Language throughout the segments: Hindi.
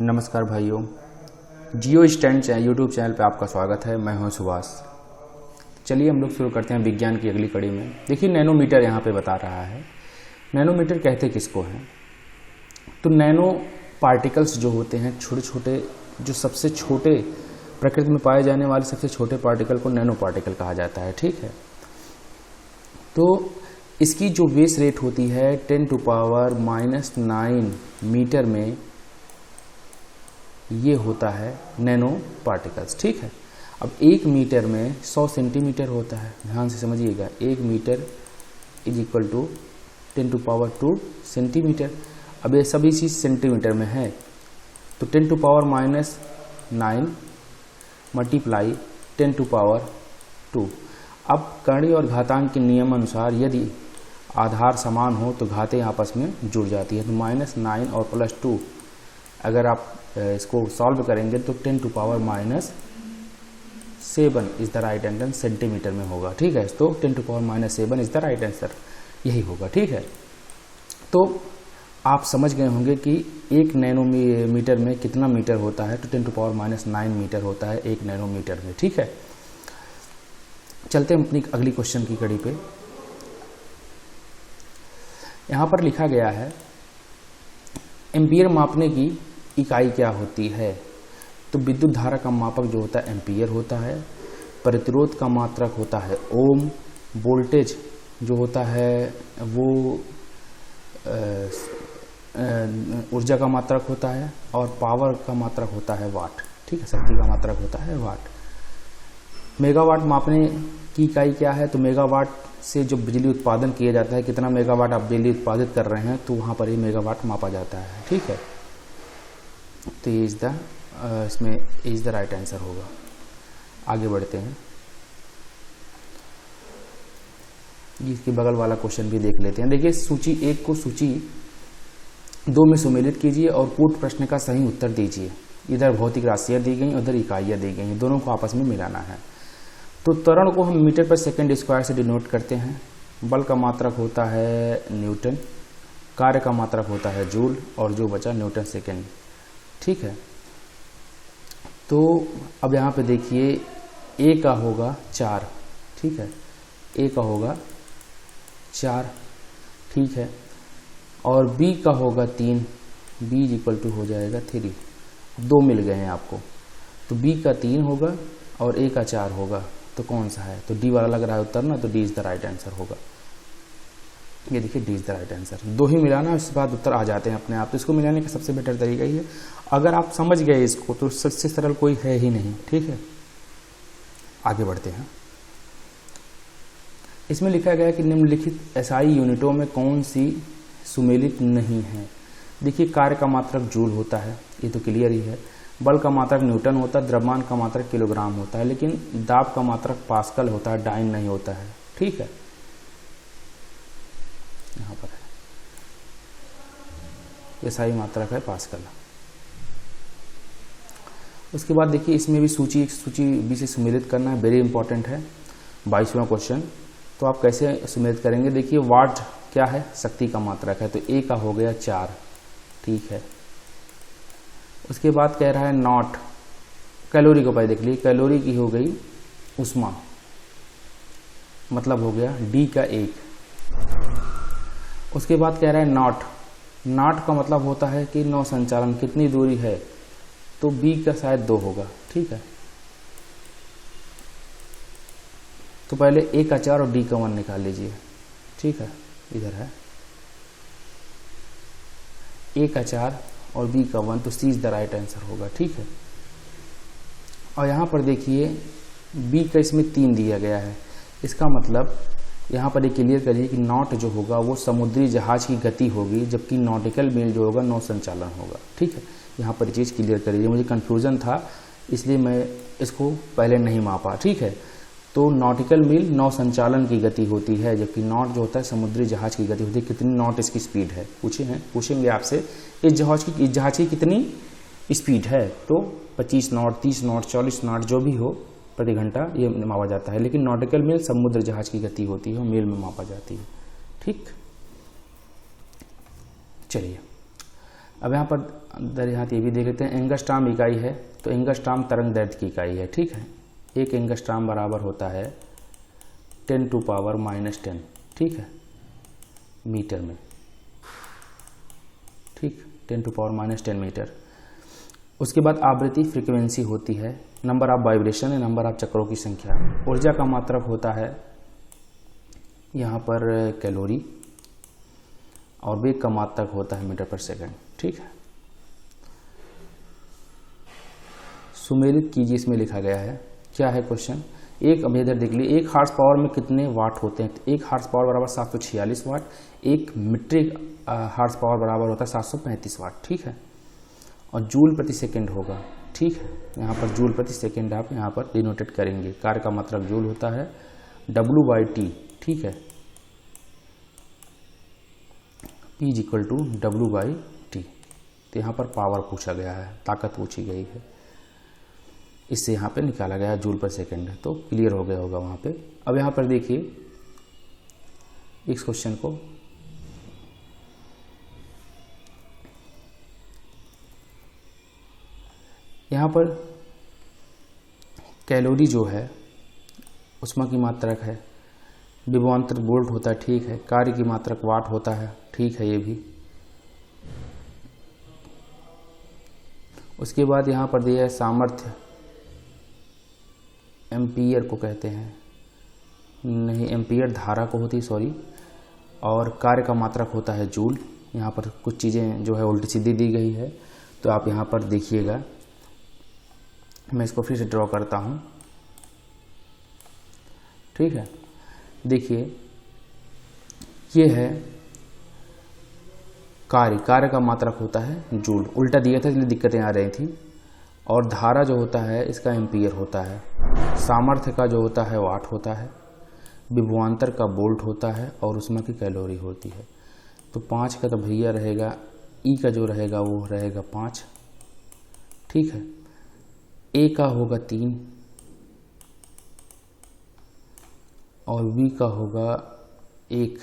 नमस्कार भाइयों, जियो स्टैंड यूट्यूब चैनल पे आपका स्वागत है। मैं हूं सुभाष। चलिए हम लोग शुरू करते हैं विज्ञान की अगली कड़ी में। देखिए नैनोमीटर यहाँ पे बता रहा है। नैनोमीटर कहते किसको हैं? तो नैनो पार्टिकल्स जो होते हैं, छोटे छोटे, जो सबसे छोटे प्रकृति में पाए जाने वाले सबसे छोटे पार्टिकल को नैनो पार्टिकल कहा जाता है। ठीक है, तो इसकी जो बेस रेट होती है 10⁻⁹ मीटर में ये होता है नैनो पार्टिकल्स। ठीक है, अब 1 मीटर में 100 सेंटीमीटर होता है। ध्यान से समझिएगा, 1 meter is equal to 10⁻² centimetre. अब ये सभी चीज़ सेंटीमीटर में है, तो 10⁻⁹ मल्टीप्लाई 10⁻²। अब कर्ण और घातांक के नियम अनुसार यदि आधार समान हो तो घातें आपस में जुड़ जाती है। तो -9 और +2 अगर आप इसको सॉल्व करेंगे तो 10⁻⁷ is the right answer, centimetre में होगा। ठीक है, तो 10⁻⁷ इज द राइट आंसर, यही होगा। ठीक है, तो आप समझ गए होंगे कि 1 नैनोमीटर में कितना मीटर होता है। तो 10⁻⁹ मीटर होता है 1 नैनोमीटर में। ठीक है, चलते हैं अपनी अगली क्वेश्चन की कड़ी पे। यहाँ पर लिखा गया है एम्पियर मापने की इकाई क्या होती है? तो विद्युत धारा का मापक जो होता है एम्पियर होता है, प्रतिरोध का मात्रक होता है ओम, वोल्टेज जो होता है वो ऊर्जा का मात्रक होता है, और पावर का मात्रक होता है वाट। ठीक है, शक्ति का मात्रक होता है वाट। मेगावाट मापने की इकाई क्या है? तो मेगावाट से जो बिजली उत्पादन किया जाता है, कितना मेगावाट आप बिजली उत्पादित कर रहे हैं, तो वहाँ पर ही मेगावाट मापा जाता है। ठीक है, तो ये इसमें इज द राइट आंसर होगा। आगे बढ़ते हैं, इसके बगल वाला क्वेश्चन भी देख लेते हैं। देखिए सूची 1 को सूची 2 में सम्मिलित कीजिए और पूर्ण प्रश्न का सही उत्तर दीजिए। इधर भौतिक राशियाँ दी गई, उधर इकाइयाँ दी गई, दोनों को आपस में मिलाना है। तो त्वरण को हम मीटर पर सेकंड स्क्वायर से डिनोट करते हैं। बल का मात्रक होता है न्यूटन, कार्य का मात्रक होता है जूल, और जो बचा न्यूटन सेकंड। ठीक है, तो अब यहाँ पे देखिए ए का होगा 4। ठीक है, ए का होगा 4। ठीक है, और बी का होगा 3। बी इक्वल टू हो जाएगा 3। 2 मिल गए हैं आपको, तो बी का 3 होगा और ए का 4 होगा। तो कौन सा है? तो डी वाला लग रहा है उत्तर ना, तो D is the right answer होगा। ये देखिए D is the right answer. 2 ही मिलाना, उसके बाद उत्तर आ जाते हैं अपने आप। तो इसको मिलाने का सबसे बेटर तरीका ही है, अगर आप समझ गए इसको तो सबसे सरल कोई है ही नहीं। ठीक है, आगे बढ़ते हैं। इसमें लिखा गया है कि निम्नलिखित एसआई यूनिटों में कौन सी सुमेलित नहीं है? देखिए कार्य का मात्रक जूल होता है, ये तो क्लियर ही है। बल का मात्रक न्यूटन होता है, द्रव्यमान का मात्रक किलोग्राम होता है, लेकिन दाब का मात्रक पास्कल होता है, डाइन नहीं होता है। ठीक है, यहाँ पर है एसआई मात्रक है पास्कल। उसके बाद देखिए इसमें भी सूची बी से सम्मिलित करना है, वेरी इंपॉर्टेंट है। 22वां क्वेश्चन। तो आप कैसे सम्मिलित करेंगे? देखिए वाट क्या है? शक्ति का मात्रक है, तो ए का हो गया 4। ठीक है, उसके बाद कह रहा है नॉट, कैलोरी को पहले देख लीजिए, कैलोरी की हो गई उष्मा, मतलब हो गया डी का 1। उसके बाद कह रहा है नॉट, नॉट का मतलब होता है कि नौ संचालन कितनी दूरी है, तो बी का शायद 2 होगा। ठीक है, तो पहले ए का 4 और डी का 1 निकाल लीजिए। ठीक है, इधर है ए का 4 और बी का 1, तो सी इज द राइट आंसर होगा। ठीक है, और यहाँ पर देखिए बी का इसमें 3 दिया गया है, इसका मतलब यहाँ पर ये क्लियर करिए कि नॉट जो होगा वो समुद्री जहाज की गति होगी, जबकि नॉटिकल मील जो होगा नौ संचालन होगा। ठीक है, यहाँ पर ये चीज़ क्लियर करिए, मुझे कन्फ्यूज़न था इसलिए मैं इसको पहले नहीं मापा। ठीक है, तो नॉटिकल मील नौ संचालन की गति होती है, जबकि नॉट जो होता है समुद्री जहाज की गति होती है। कितनी नॉट इसकी स्पीड है पूछेंगे आपसे, इस जहाज की कितनी स्पीड है? तो 25 नॉट, 30 नॉट, 40 नॉट, जो भी हो प्रति घंटा ये मापा जाता है। लेकिन नॉटिकल मील समुद्र जहाज की गति होती है, मील में मापा जाती है। ठीक, चलिए अब यहाँ पर दरिहात ये भी देख लेते हैं, एंगस्ट्राम इकाई है तो एंगस्ट्राम तरंग दैर्ध्य की इकाई है, ठीक है। एक एंगस्ट्राम बराबर होता है 10⁻⁻10, ठीक है, मीटर में, ठीक, 10⁻⁻10 मीटर। उसके बाद आवृत्ति फ्रीक्वेंसी होती है, नंबर ऑफ वाइब्रेशन है, नंबर ऑफ चक्रों की संख्या। ऊर्जा का मात्रक होता है यहाँ पर कैलोरी, और वेग का मात्रक होता है मीटर पर सेकंड, ठीक है। सुमेलित कीजिए, इसमें लिखा गया है, क्या है क्वेश्चन, एक अब इधर देख लीजिए, 1 हार्स पावर में कितने वाट होते हैं, तो 1 हार्स पावर बराबर 746 वाट, 1 मीट्रिक हार्स पावर बराबर होता है 735 वाट, ठीक है। और जूल प्रति सेकंड होगा, ठीक है, यहाँ पर जूल प्रति सेकंड आप यहाँ पर डिनोटेट करेंगे, कार्य का मात्रक जूल होता है, W/T, ठीक है, P = W/T। तो यहाँ पर पावर पूछा गया है, ताकत पूछी गई है, इससे यहाँ पे निकाला गया है जूल पर सेकंड, तो क्लियर हो गया होगा वहाँ पे। अब यहाँ पर देखिए इस क्वेश्चन को, यहाँ पर कैलोरी जो है उष्मा की मात्रक है, विभवांतर वोल्ट होता है, ठीक है, कार्य की मात्रक वाट होता है, ठीक है, ये भी। उसके बाद यहाँ पर दिया है सामर्थ्य, एम्पियर को कहते हैं, नहीं एम्पियर धारा को होती है, सॉरी, और कार्य का मात्रक होता है जूल। यहाँ पर कुछ चीज़ें जो है उल्टी सीधी दी गई है, तो आप यहाँ पर देखिएगा, मैं इसको फिर से ड्रॉ करता हूँ, ठीक है। देखिए ये है कार्य का मात्रक होता है जूल, उल्टा दिया था इसलिए दिक्कतें आ रही थी, और धारा जो होता है इसका एम्पियर होता है, सामर्थ्य का जो होता है वाट होता है, विभवांतर का वोल्ट होता है, और उसमें की कैलोरी होती है। तो 5 का तो भैया रहेगा, ई का जो रहेगा वो रहेगा 5, ठीक है, ए का होगा 3 और वी का होगा 1,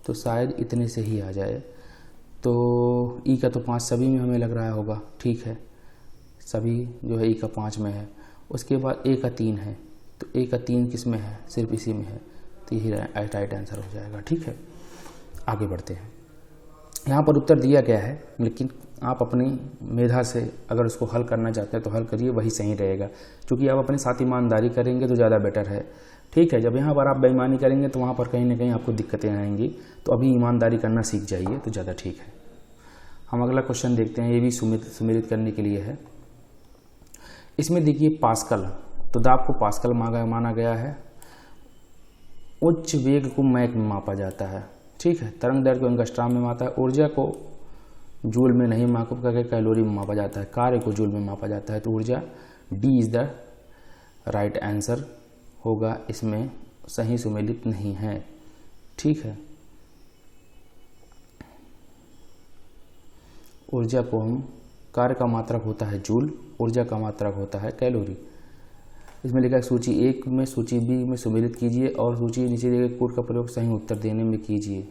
तो शायद इतने से ही आ जाए। तो ई का तो 5 सभी में हमें लग रहा होगा, ठीक है, सभी जो है ई का 5 में है। उसके बाद ए का 3 है, तो ए का 3 किस में है, सिर्फ इसी में है, तो यही राइट आंसर हो जाएगा, ठीक है। आगे बढ़ते हैं, यहाँ पर उत्तर दिया गया है, लेकिन आप अपनी मेधा से अगर उसको हल करना चाहते हैं तो हल करिए, वही सही रहेगा, क्योंकि आप अपने साथ ईमानदारी करेंगे तो ज़्यादा बेटर है, ठीक है। जब यहाँ पर आप बेईमानी करेंगे तो वहाँ पर कहीं ना कहीं आपको दिक्कतें आएंगी, तो अभी ईमानदारी करना सीख जाइए तो ज़्यादा ठीक है। हम अगला क्वेश्चन देखते हैं, ये भी सुमेलित करने के लिए है। इसमें देखिए पास्कल, तो दाब को पास्कल माना गया है, उच्च वेग को मैक में मापा जाता है, ठीक है, तरंग दैर्ध्य को एंगस्ट्राम में मापा है, ऊर्जा को जूल में नहीं माप करके कैलोरी में मापा जाता है, कार्य को जूल में मापा जाता है, तो ऊर्जा D is the right answer होगा, इसमें सही सुमेलित नहीं है, ठीक है। ऊर्जा को हम, कार्य का मात्रक होता है जूल, ऊर्जा का मात्रक होता है कैलोरी। इसमें लिखा है सूची 1 में सूची बी में सुमेलित कीजिए और सूची नीचे दिए गए कोड का प्रयोग सही उत्तर देने में कीजिए।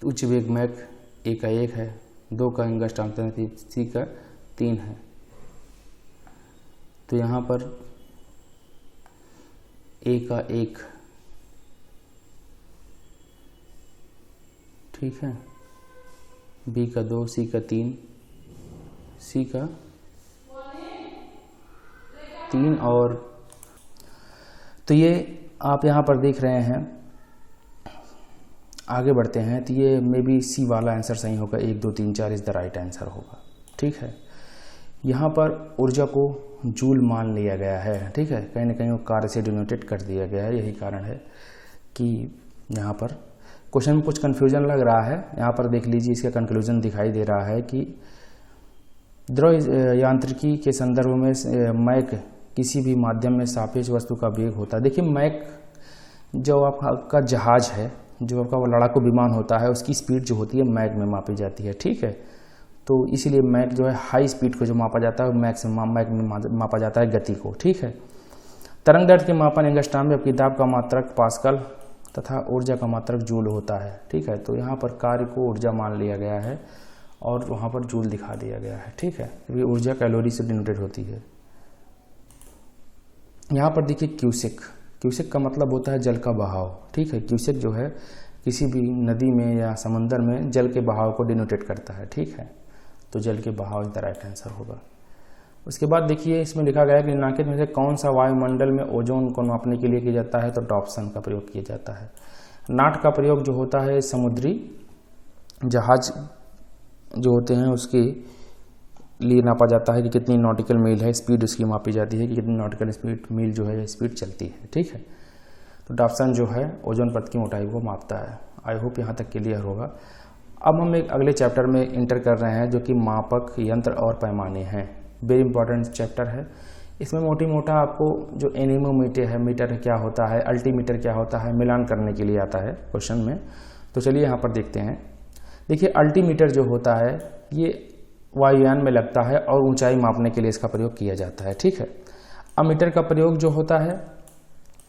उच्च वेग मैक ए का 1 है, 2 का एंगस्ट्राम, सी का 3 है, तो यहाँ पर ए का 1, ठीक है, बी का 2, सी का 3, सी का 3, और तो ये आप यहाँ पर देख रहे हैं। आगे बढ़ते हैं, तो ये मे बी सी वाला आंसर सही होगा, 1 2 3 4 इज द राइट आंसर होगा, ठीक है। यहाँ पर ऊर्जा को जूल मान लिया गया है, ठीक है, कहीं ना कहीं वो कार्य से डिनोटेट कर दिया गया है, यही कारण है कि यहाँ पर क्वेश्चन में कुछ कन्फ्यूजन लग रहा है। यहाँ पर देख लीजिए, इसका कंक्लूजन दिखाई दे रहा है कि द्रव यांत्रिकी के संदर्भ में मैक किसी भी माध्यम में सापेक्ष वस्तु का वेग होता है। देखिए मैक जो आपका जहाज है, जो आपका लड़ाकू विमान होता है, उसकी स्पीड जो होती है मैक में मापी जाती है, ठीक है। तो इसीलिए मैक जो है हाई स्पीड को जो मापा जाता है मैक में मापा जाता है गति को, ठीक है। तरंग दैर्ध्य के मापन एंगस्ट्राम में, जबकि दाब का मात्रक पास्कल, तथा ऊर्जा का मात्रक जूल होता है। ठीक है, तो यहाँ पर कार्य को ऊर्जा मान लिया गया है और वहाँ पर जूल दिखा दिया गया है। ठीक है, क्योंकि ऊर्जा कैलोरी से डिनोटेड होती है। यहाँ पर देखिए क्यूसेक, क्यूसेक का मतलब होता है जल का बहाव। ठीक है, क्यूसेक जो है किसी भी नदी में या समुद्र में जल के बहाव को डिनोटेट करता है। ठीक है, तो जल के बहाव इसका राइट आंसर होगा। उसके बाद देखिए इसमें लिखा गया है कि निम्नलिखित में से कौन सा वायुमंडल में ओजोन को नापने के लिए किया जाता है, तो डॉप्सन का प्रयोग किया जाता है। नाट का प्रयोग जो होता है समुद्री जहाज जो होते हैं उसके लिए नापा जाता है कि कितनी नॉटिकल मील है, स्पीड उसकी मापी जाती है कि कितनी नॉटिकल स्पीड मील जो है स्पीड चलती है। ठीक है, तो डॉप्सन जो है ओजोन परत की मोटाई को मापता है। आई होप यहाँ तक क्लियर होगा। अब हम एक अगले चैप्टर में इंटर कर रहे हैं जो कि मापक यंत्र और पैमाने हैं। वेरी इंपॉर्टेंट चैप्टर है। इसमें मोटी मोटा आपको जो एनीमोमीटर है, मीटर क्या होता है, अल्टीमीटर क्या होता है, मिलान करने के लिए आता है क्वेश्चन में। तो चलिए यहाँ पर देखते हैं। देखिए अल्टीमीटर जो होता है ये वायुयान में लगता है और ऊंचाई मापने के लिए इसका प्रयोग किया जाता है। ठीक है, अमीटर का प्रयोग जो होता है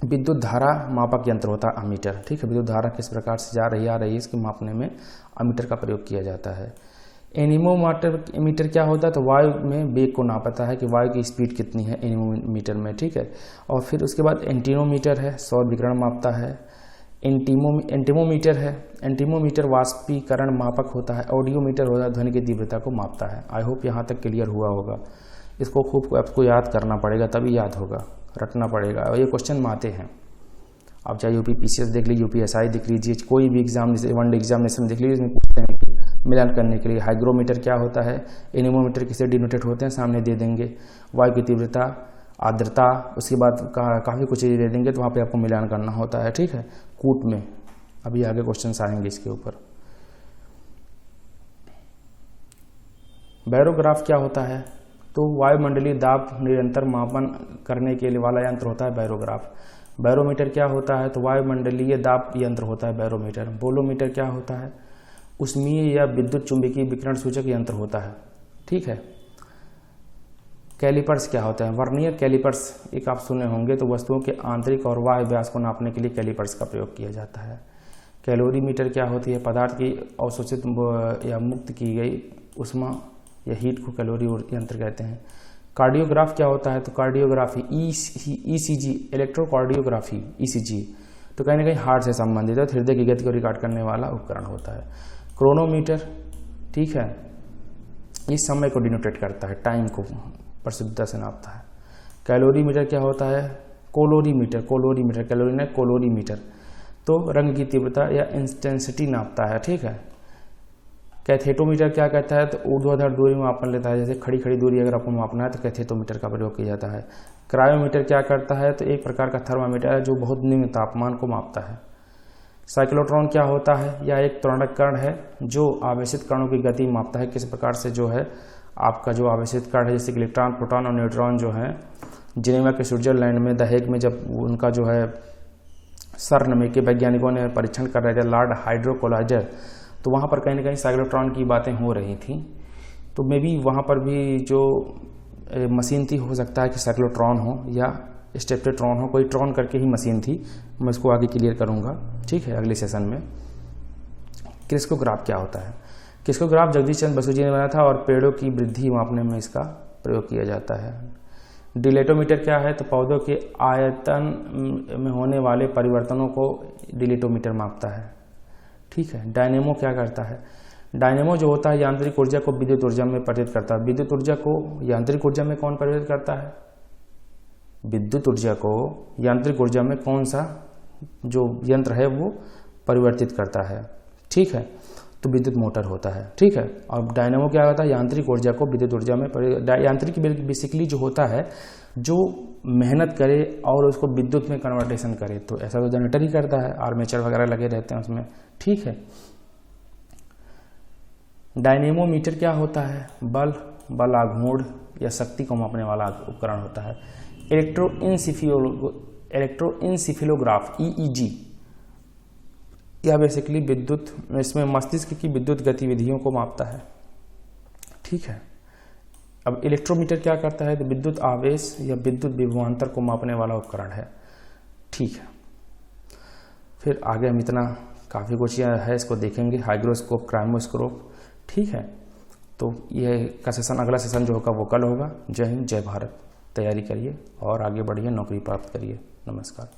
विद्युत धारा मापक यंत्र होता है अमीटर। ठीक है, विद्युत धारा किस प्रकार से जा रही आ रही है इसके मापने में अमीटर का प्रयोग किया जाता है। एनीमोमीटर क्या होता है, तो वायु में वेग को नापता है कि वायु की स्पीड कितनी है एनीमोमीटर में। ठीक है, और फिर उसके बाद एंटीनोमीटर है, सौर विकिरण मापता है। एंटीमोमीटर है, एंटीमोमीटर वाष्पीकरण मापक होता है। ऑडियोमीटर होता है, ध्वनि की तीव्रता को मापता है। आई होप यहाँ तक क्लियर हुआ होगा। इसको खूब आपको याद करना पड़ेगा, तभी याद होगा, रटना पड़ेगा। और ये क्वेश्चन में आते हैं। आप चाहे यूपी पीसीएस देख लीजिए, यूपीएसआई देख लीजिए, कोई भी एग्जाम वन डे एग्जामिनेशन देख लीजिए, इसमें पूछते हैं कि मिलान करने के लिए हाइग्रोमीटर क्या होता है, एनीमोमीटर किसे डिनोटेट होते हैं, सामने दे देंगे। वायु की तीव्रता, आर्द्रता, उसके बाद काफ़ी कुछ चीज़ें दे देंगे, तो वहाँ पे आपको मिलान करना होता है। ठीक है, कूट में अभी आगे क्वेश्चन आएंगे इसके ऊपर। बैरोग्राफ क्या होता है, तो वायुमंडलीय दाब निरंतर मापन करने के लिए वाला यंत्र होता है बैरोग्राफ। बैरोमीटर क्या होता है, तो वायुमंडलीय दाब यंत्र होता है बैरोमीटर। बोलोमीटर क्या होता है, उष्मीय या विद्युत चुंबकीय विकिरण सूचक यंत्र होता है। ठीक है, कैलिपर्स क्या होता है, वर्नियर कैलिपर्स एक आप सुने होंगे, तो वस्तुओं के आंतरिक और बाह्य व्यास को नापने के लिए कैलिपर्स का प्रयोग किया जाता है। कैलोरीमीटर क्या होती है, पदार्थ की अवशोषित या मुक्त की गई उष्मा या हीट को कैलोरी यंत्र कहते हैं। कार्डियोग्राफ क्या होता है, तो कार्डियोग्राफी ईसीजी, इलेक्ट्रोकार्डियोग्राफी ईसीजी, तो कहीं ना कहीं हार्ट से संबंधित है, हृदय की गति को रिकॉर्ड करने वाला उपकरण होता है। क्रोनोमीटर, ठीक है, इस समय को डिनोटेट करता है, टाइम को परिशुद्धता से नापता है। कैलोरीमीटर क्या होता है, कोलोरीमीटर, कैलोरी नहीं कोलोरीमीटर, तो रंग की तीव्रता या इंटेंसिटी नापता है। ठीक है, कैथेटोमीटर क्या कहता है, तो ऊर्ध्वाधर दूरी में मापन लेता है, जैसे खड़ी खड़ी दूरी अगर आपको मापना है तो कैथेटोमीटर का प्रयोग किया जाता है। क्रायोमीटर क्या करता है, तो एक प्रकार का थर्मामीटर है जो बहुत निम्न तापमान को मापता है। साइक्लोट्रॉन क्या होता है, यह एक त्वरणक कण है जो आवेशित कणों की गति मापता है, किस प्रकार से जो है आपका जो आवेशित कण है, जैसे कि इलेक्ट्रॉन, प्रोटॉन और न्यूट्रॉन जो है जिनेवा के स्विट्जरलैंड में द हेग में जब उनका जो है सर्न में के वैज्ञानिकों ने परीक्षण कर रहे थे लॉर्ड हाइड्रोकोलाइजर, तो वहाँ पर कहीं ना कहीं साइक्लोट्रॉन की बातें हो रही थी। तो मे बी वहाँ पर भी जो मशीन थी हो सकता है कि साइक्लोट्रॉन हो या स्टेप्लेट्रॉन हो, कोई ट्रॉन करके ही मशीन थी। मैं इसको आगे क्लियर करूँगा, ठीक है, अगले सेशन में। क्रिस्कोग्राफ क्या होता है, क्रिस्कोग्राफ जगदीश चंद्र बसु जी ने बनाया था और पेड़ों की वृद्धि मापने में इसका प्रयोग किया जाता है। डिलेटोमीटर क्या है, तो पौधों के आयतन में होने वाले परिवर्तनों को डिलेटोमीटर मापता है। ठीक है, डायनेमो क्या करता है, डायनेमो जो होता है यांत्रिक ऊर्जा को विद्युत ऊर्जा में परिवर्तित करता है। विद्युत ऊर्जा को यांत्रिक ऊर्जा में कौन परिवर्तित करता है, विद्युत ऊर्जा को यांत्रिक ऊर्जा में कौन सा जो यंत्र है वो परिवर्तित करता है। ठीक है, तो विद्युत मोटर होता है। ठीक है, और डायनेमो क्या होता है, यांत्रिक ऊर्जा को विद्युत ऊर्जा में यांत्रिक बेसिकली जो होता है जो मेहनत करे और उसको विद्युत में कन्वर्टेशन करे, तो ऐसा तो जनरेटर ही करता है, आर्मेचर वगैरह लगे रहते हैं उसमें। ठीक है, डायनेमोमीटर क्या होता है, बल आघूर्ण या शक्ति को मापने वाला उपकरण होता है। इलेक्ट्रोइंसिफिलोग्राफ EEG, यह बेसिकली विद्युत, इसमें मस्तिष्क की विद्युत गतिविधियों को मापता है। ठीक है, अब इलेक्ट्रोमीटर क्या करता है, तो विद्युत आवेश या विद्युत विभवांतर को मापने वाला उपकरण है। ठीक है, फिर आगे हम इतना काफ़ी कुछ है इसको देखेंगे, हाइग्रोस्कोप, क्राइमोस्कोप, ठीक है। तो ये का सेशन, अगला सेशन जो होगा वो कल होगा। जय हिंद, जय भारत। तैयारी करिए और आगे बढ़िए, नौकरी प्राप्त करिए। नमस्कार।